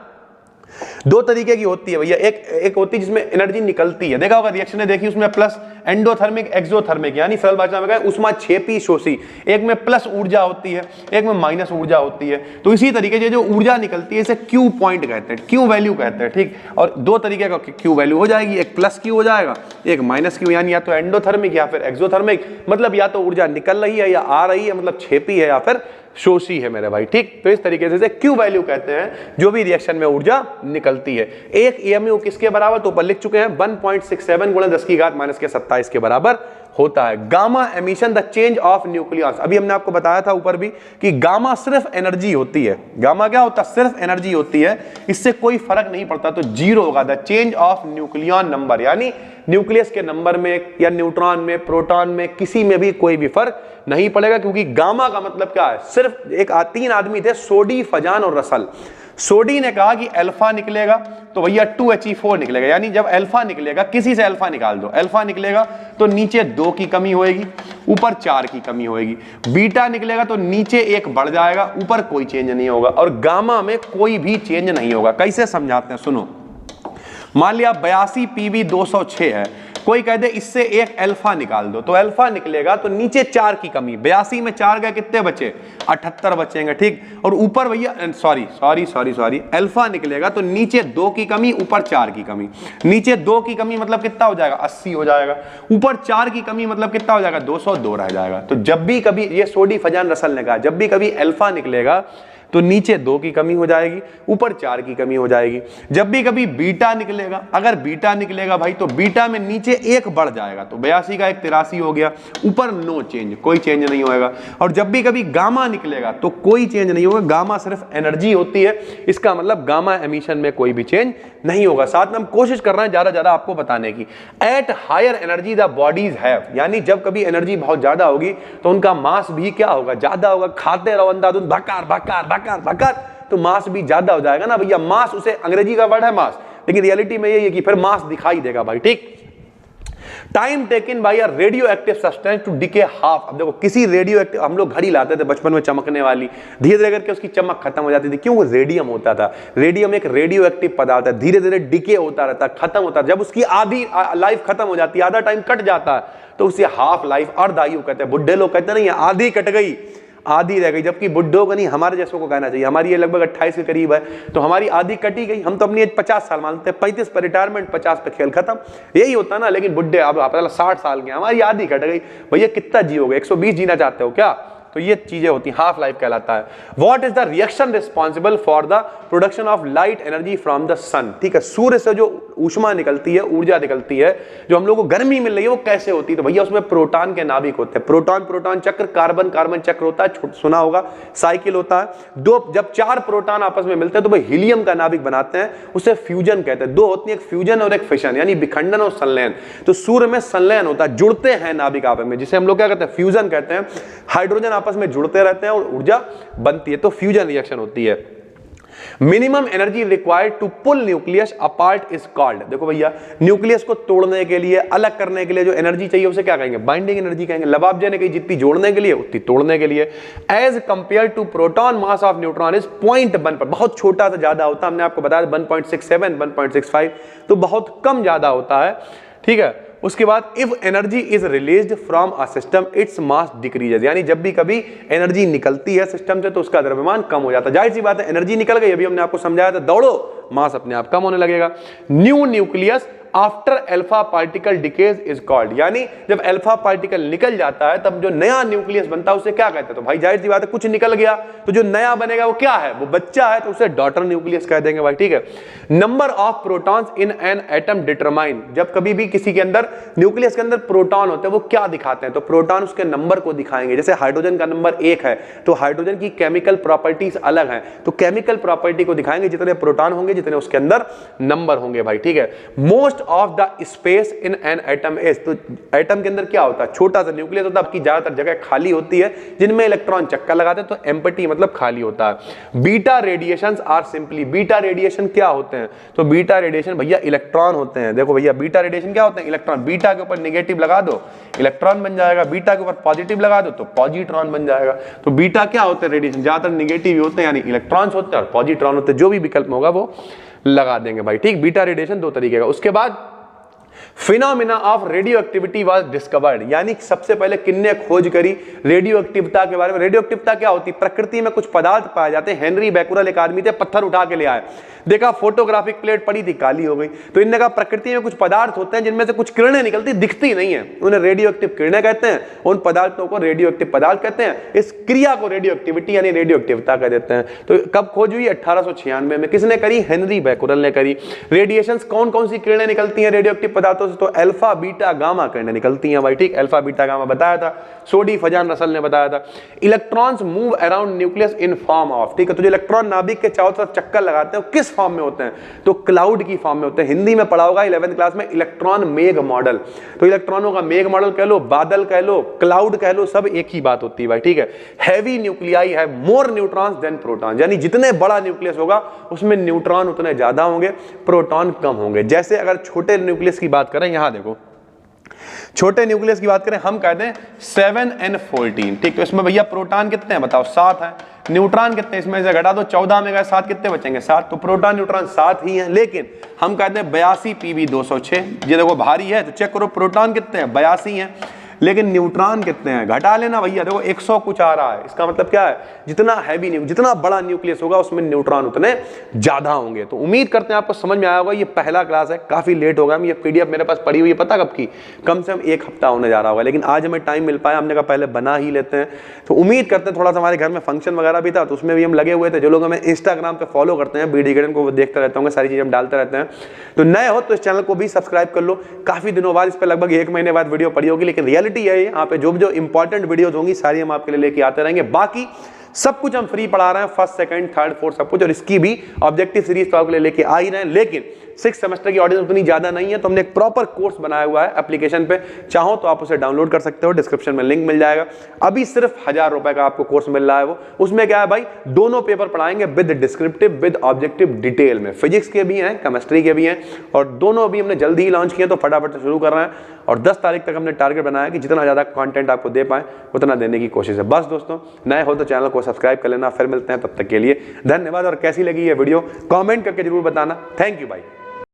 दो तरीके की होती है भैया। एक होती है जिसमें एनर्जी निकलती है, देखा होगा रिएक्शन ने देखी, उसमें प्लस एंडोथर्मिक, एक्सोथर्मिक, यानी सरल भाषा में कहें ऊष्माक्षेपी शोषी। एक में प्लस ऊर्जा होती है, एक में माइनस ऊर्जा होती है। तो इसी तरीके से जो ऊर्जा निकलती है इसे क्यू पॉइंट कहते हैं, क्यू वैल्यू कहते हैं। ठीक, और दो तरीके का क्यू वैल्यू हो जाएगी, एक प्लस क्यू हो जाएगा, एक माइनस क्यू, यानी या तो एंडोथर्मिक या फिर एक्सोथर्मिक, मतलब या तो ऊर्जा निकल रही है या आ रही है, मतलब छेपी है या फिर शोषी है मेरे भाई। ठीक, तो इस तरीके से क्यू वैल्यू कहते हैं जो भी रिएक्शन में ऊर्जा निकलती है। एक एएमयू किसके बराबर, तो ऊपर लिख चुके हैं, 1.67 × 10⁻⁻27 के बराबर होता है। Gamma emission the change of nucleus, अभी हमने आपको बताया था ऊपर भी कि गामा सिर्फ एनर्जी होती है। गामा क्या होता है? सिर्फ एनर्जी होती है, इससे कोई फर्क नहीं पड़ता, तो जीरो होगा। The change of nucleon number, यानी न्यूक्लियस के नंबर में या न्यूट्रॉन में, प्रोटॉन में, किसी में भी कोई भी फर्क नहीं पड़ेगा, क्योंकि गामा का मतलब क्या है? सिर्फ तीन आदमी थे, सोडी, फजान और रसल। सोडी ने कहा कि अल्फा निकलेगा तो भैया 2He4 निकलेगा, यानी जब अल्फा निकलेगा, किसी से अल्फा निकाल दो, अल्फा निकलेगा तो नीचे 2 की कमी होएगी, ऊपर 4 की कमी होएगी। बीटा निकलेगा तो नीचे 1 बढ़ जाएगा, ऊपर कोई चेंज नहीं होगा, और गामा में कोई भी चेंज नहीं होगा। कैसे समझाते हैं, सुनो। मान लिया 82 Pb206 है, कोई कह दे इससे एक अल्फा निकाल दो, तो अल्फा निकलेगा तो नीचे 4 की कमी, 82 में 4 गए, कितने बचे? 78 बचेंगे, ठीक। और ऊपर भैया सॉरी अल्फा निकलेगा तो नीचे 2 की कमी, ऊपर 4 की कमी। नीचे 2 की कमी मतलब कितना हो जाएगा? 80 हो जाएगा। ऊपर 4 की कमी मतलब कितना हो जाएगा? 202 रह जाएगा। तो जब भी कभी, ये सोडी, फजान, रसल ने कहा, जब भी कभी अल्फा निकलेगा तो नीचे 2 की कमी हो जाएगी, ऊपर 4 की कमी हो जाएगी। जब भी कभी बीटा निकलेगा, अगर बीटा निकलेगा भाई, तो बीटा में नीचे 1 बढ़ जाएगा, तो 82 का 1 83 हो गया, ऊपर नो चेंज, कोई चेंज नहीं होगा। और जब भी कभी गामा निकलेगा तो कोई चेंज नहीं होगा, गामा सिर्फ एनर्जी होती है, इसका मतलब गामा एमिशन में कोई भी चेंज नहीं होगा। साथ में हम कोशिश कर रहे हैं ज्यादा आपको बताने की। At higher energy the bodies have, यानी जब कभी एनर्जी बहुत ज्यादा होगी तो उनका मास भी क्या होगा? ज्यादा होगा। खाते रहो अंधाधुंध, भकार भकार भकार भकार, तो मास भी ज्यादा हो जाएगा ना भैया। मास, उसे अंग्रेजी का वर्ड है मास, लेकिन रियलिटी में ये है कि फिर मास दिखाई देगा भाई, ठीक। Time taken by a radioactive substance to decay half. अब देखो, किसी रेडियो एक्टिव, हम लोग घड़ी लाते थे बचपन में चमकने वाली, धीरे धीरे करके उसकी चमक खत्म हो जाती थी। क्यों? वो रेडियम होता था। रेडियम एक रेडियो एक्टिव पदार्थ है, धीरे धीरे डिके होता रहता, खत्म होता। जब उसकी आधी लाइफ खत्म हो जाती है, आधा टाइम कट जाता है, तो उसे हाफ लाइफ, अर्धायु कहते हैं। बुढ़े लोग कहते नहीं, आधी कट गई, आधी रह गई, जबकि बुड्ढों को नहीं, हमारे जैसों को कहना चाहिए। हमारी ये लगभग 28 के करीब है, तो हमारी आधी कटी गई। हम तो अपनी 50 साल मानते हैं, 35 पर रिटायरमेंट, 50 पे खेल खत्म, यही होता ना। लेकिन बुड्ढे अब 60 साल के, हमारी आधी कट गई। भैया कितना जियोगे? 120 जीना चाहते हो क्या? तो ये चीजें होती हैं, हाफ लाइफ कहलाता है। What is the reaction responsible for the production of light energy from the sun? ठीक है, सूर्य से जो ऊष्मा निकलती है, ऊर्जा निकलती है, जो हम लोग को गर्मी मिल रही है, वो कैसे होती है? तो भैया उसमें प्रोटॉन के नाभिक होते हैं। प्रोटॉन प्रोटॉन चक्र, कार्बन कार्बन चक्र होता है, सुना होगा, साइकिल होता है। जब 4 प्रोटॉन आपस में मिलते हैं तो वो हीलियम का नाभिक बनाते हैं, उसे फ्यूजन कहते हैं। 2 होती है, एक फ्यूजन और एक फिशन, यानी विखंडन और संलयन। तो सूर्य में संलयन होता है, जुड़ते हैं नाभिक आपस में, जिसे हम लोग क्या कहते हैं? फ्यूजन कहते हैं। हाइड्रोजन आपस में जुड़ते रहते हैं और ऊर्जा बनती है, तो फ्यूजन रिएक्शन होती है। Minimum energy required to pull nucleus apart is called. देखो भैया, न्यूक्लियस को तोड़ने के लिए, अलग करने के लिए जो एनर्जी चाहिए उसे क्या कहेंगे? बाइंडिंग एनर्जी कहेंगे। लबाबजे ने कही जितनी जोड़ने के लिए उतनी तोड़ने के लिए। As compare to proton mass of neutron is 0.1 पर, बहुत छोटा सा ज्यादा होता है। हमने आपको बताया 1.67, 1.65, तो बहुत कम ज्यादा होता है, ठीक है। उसके बाद if energy is released from a system its mass decreases, यानी जब भी कभी एनर्जी निकलती है सिस्टम से तो उसका द्रव्यमान कम हो जाता है। जाहिर सी बात है, एनर्जी निकल गई, अभी हमने आपको समझाया था, दौड़ो, मास अपने आप कम होने लगेगा। New nucleus after alpha particle decays is called, यानी जब अल्फा पार्टिकल निकल जाता है तब जो नया न्यूक्लियस बनता है उसे क्या कहते हैं? तो भाई जाहिर सी बात है, कुछ निकल गया तो जो नया बनेगा वो क्या है? वो बच्चा है, तो उसे डॉटर न्यूक्लियस कह देंगे भाई, ठीक है। Number of protons in an atom determine, जब कभी भी किसी के अंदर, न्यूक्लियस के अंदर प्रोटॉन होते हैं, वो क्या दिखाते हैं? तो प्रोटॉन उसके नंबर को दिखाएंगे। जैसे हाइड्रोजन का नंबर 1 है, तो हाइड्रोजन की केमिकल प्रॉपर्टीज अलग हैं, तो केमिकल प्रॉपर्टी को दिखाएंगे, जितने प्रोटॉन होंगे जितने उसके अंदर नंबर होंगे भाई, ठीक है। Most of the space in an atom is, तो एटम के अंदर क्या होता है? छोटा सा न्यूक्लियस होता है, आपकी ज्यादातर जगह खाली होती है, जिनमें इलेक्ट्रॉन चक्का लगाते हैं, तो एम्प्टी मतलब खाली होता है। Beta radiations are simply, beta radiation क्या होते हैं? तो बीटा रेडिएशन भैया इलेक्ट्रॉन होते हैं। देखो भैया, बीटा रेडिएशन क्या होते हैं? इलेक्ट्रॉन। बीटा के ऊपर नेगेटिव लगा दो, इलेक्ट्रॉन बन जाएगा, बीटा के ऊपर पॉजिटिव लगा दो तो पॉजिट्रॉन बन जाएगा। तो बीटा क्या होते हैं? रेडिएशन, ज्यादातर नेगेटिव होते हैं, यानी इलेक्ट्रॉन्स होते हैं और पॉजिट्रॉन होते हैं। जो भी विकल्प होगा वो लगा देंगे भाई, ठीक। बीटा रेडिएशन 2 तरीके का। उसके बाद phenomena of radio activity was discovered, यानी सबसे पहले किन्ने खोज करी रेडियो एक्टिविटी के बारे में? रेडियो एक्टिविटी क्या होती है? प्रकृति में कुछ पदार्थ पाए जाते हैं। हेनरी बैकुरल एक आदमी थे, पत्थर उठा के ले आए, देखा फोटोग्राफिक प्लेट पड़ी थी, काली हो गई, तो इनने कहा प्रकृति में कुछ पदार्थ होते हैं जिनमें से कुछ किरणें निकलती दिखती नहीं है, उन्हें रेडियो एक्टिव किरणें कहते हैं, उन पदार्थों को रेडियो एक्टिव पदार्थ कहते हैं। इस क्रिया को रेडियो एक्टिविटी यानी रेडियो एक्टिविटी कह देते हैं। तो कब खोज हुई? 1896 में। किसने करी? हेनरी बैकुरल ने करी। रेडिएशंस, कौन कौन सी किरणें निकलती हैं रेडियो एक्टिव पदार्थ दांतों से तो अल्फा बीटा गामा किरणें निकलती हैं भाई, ठीक। अल्फा बीटा गामा बताया था, सोडी फजान रसल ने बताया था। Electrons move around nucleus in form of, ठीक है। तो जो इलेक्ट्रॉन नाभिक के चारों तरफ चक्कर लगाते हैं किस फॉर्म में होते हैं, तो क्लाउड की फॉर्म में होते हैं। हिंदी में पढ़ा होगा 11th क्लास में इलेक्ट्रॉन मेघ मॉडल। तो इलेक्ट्रॉनों का मेघ मॉडल कह लो, बादल कह लो, क्लाउड कह लो, सब एक ही बात होती है भाई, ठीक है। हैवी न्यूक्लियाई है मोर न्यूट्रॉन्स देन प्रोटॉन, यानी जितने बड़ा न्यूक्लियस होगा उसमें न्यूट्रॉन उतने ज्यादा होंगे, प्रोटॉन कम होंगे। जैसे अगर छोटे न्यूक्लियस की बात करें, यहां देखो छोटे न्यूक्लियस की बात करें, हम कहते हैं 7n14, ठीक। तो इसमें भैया प्रोटॉन कितने हैं बताओ, 7 हैं। न्यूट्रॉन कितने, इसमें से घटा दो 14 में गए 7, कितने बचेंगे 7। तो प्रोटॉन न्यूट्रॉन 7 ही हैं, लेकिन हम कहते हैं 82 pb 206। ये देखो भारी है तो चेक करो, प्रोटॉन कितने हैं 82 हैं, लेकिन न्यूट्रॉन कितने हैं घटा लेना भैया, देखो 100 कुछ आ रहा है। इसका मतलब क्या है, जितना हैवी जितना बड़ा न्यूक्लियस होगा उसमें न्यूट्रॉन उतने ज्यादा होंगे। तो उम्मीद करते हैं आपको समझ में आया होगा। ये पहला क्लास है, काफी लेट हो गया। ये पीडीएफ मेरे पास पड़ी हुई है, पता कब की, कम से कम 1 हफ्ता होने जा रहा होगा, लेकिन आज हमें टाइम मिल पाया, हमने कहा पहले बना ही लेते हैं। तो उम्मीद करते हैं, थोड़ा सा हमारे घर में फंक्शन वगैरह भी था तो उसमें भी हम लगे हुए थे। जो लोग हमें इंस्टाग्राम पे फॉलो करते हैं, बीडी गार्डन को, वो देखते रहते होंगे, सारी चीजें हम डालते रहते हैं। तो नए हो तो इस चैनल को भी सब्सक्राइब कर लो। काफी दिनों बाद, इस पर लगभग 1 महीने बाद वीडियो पड़ी होगी, लेकिन रियलिटी है यहाँ पे जो इंपॉर्टेंट वीडियोस होंगी सारी हम आपके लिए लेके आते रहेंगे। बाकी सब कुछ हम फ्री पढ़ा रहे हैं, फर्स्ट सेकंड थर्ड फोर्थ सब कुछ, और इसकी भी ऑब्जेक्टिव सीरीज तो आपके लिए लेके आ ही रहे हैं। लेकिन 6 सेमेस्टर की ऑडियंस उतनी ज्यादा नहीं है, तो हमने एक प्रॉपर कोर्स बनाया हुआ है एप्लीकेशन पे, चाहो तो आप उसे डाउनलोड कर सकते हो, डिस्क्रिप्शन में लिंक मिल जाएगा। अभी सिर्फ 1000 रुपए का आपको कोर्स मिल रहा है वो। उसमें क्या है भाई, दोनों पेपर पढ़ाएंगे with descriptive with objective detail में। फिजिक्स के भी हैं, केमिस्ट्री के भी हैं, और दोनों अभी हमने जल्दी ही लॉन्च किए, तो फटाफट से शुरू कर रहे हैं। और 10 तारीख तक हमने टारगेट बनाया कि जितना ज्यादा कंटेंट आपको दे पाए उतना देने की कोशिश है। बस दोस्तों, नए हो तो चैनल को सब्सक्राइब कर लेना। फिर मिलते हैं, तब तक के लिए धन्यवाद। और कैसी लगी ये वीडियो कमेंट करके जरूर बताना। थैंक यू भाई।